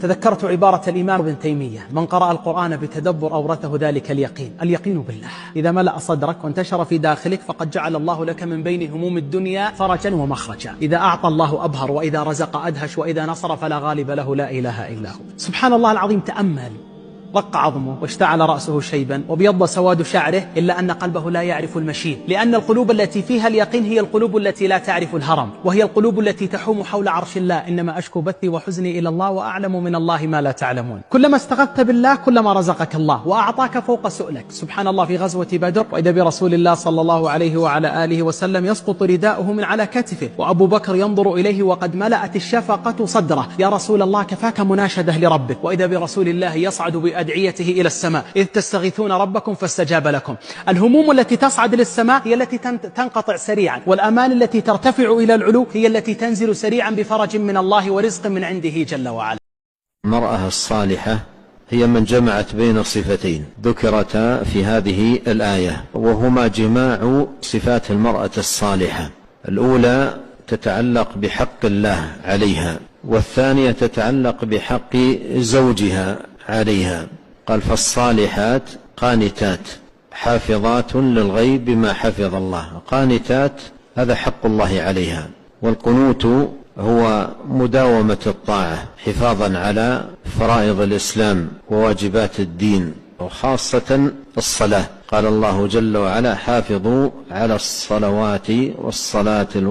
تذكرت عبارة الإمام ابن تيمية: من قرأ القرآن بتدبر أورثه ذلك اليقين. اليقين بالله إذا ملأ صدرك وانتشر في داخلك فقد جعل الله لك من بين هموم الدنيا فرجا ومخرجا. إذا أعطى الله أبهر، وإذا رزق أدهش، وإذا نصر فلا غالب له لا إله إلا هو. سبحان الله العظيم. تأمل: رق عظمه واشتعل رأسه شيبا وبيض سواد شعره، إلا أن قلبه لا يعرف المشيب، لأن القلوب التي فيها اليقين هي القلوب التي لا تعرف الهرم، وهي القلوب التي تحوم حول عرش الله. إنما أشكو بثي وحزني إلى الله وأعلم من الله ما لا تعلمون. كلما استغثت بالله كلما رزقك الله وأعطاك فوق سؤلك. سبحان الله. في غزوة بدر وإذا برسول الله صلى الله عليه وعلى آله وسلم يسقط رداؤه من على كتفه، وأبو بكر ينظر إليه وقد ملأت الشفقة صدره: يا رسول الله كفاك مناشدة لربك. وإذا برسول الله يصعد بأدعيته إلى السماء: إذ تستغيثون ربكم فاستجاب لكم. الهموم التي تصعد للسماء هي التي تنقطع سريعا، والأمان التي ترتفع إلى العلو هي التي تنزل سريعا بفرج من الله ورزق من عنده جل وعلا. المرأة الصالحة هي من جمعت بين صفتين ذكرتا في هذه الآية، وهما جماع صفات المرأة الصالحة. الأولى تتعلق بحق الله عليها، والثانية تتعلق بحق زوجها عليها. قال: فالصالحات قانتات حافظات للغيب بما حفظ الله. قانتات هذا حق الله عليها، والقنوت هو مداومة الطاعة حفاظا على فرائض الإسلام وواجبات الدين، وخاصة الصلاة. قال الله جل وعلا: حافظوا على الصلوات والصلاة الوسطى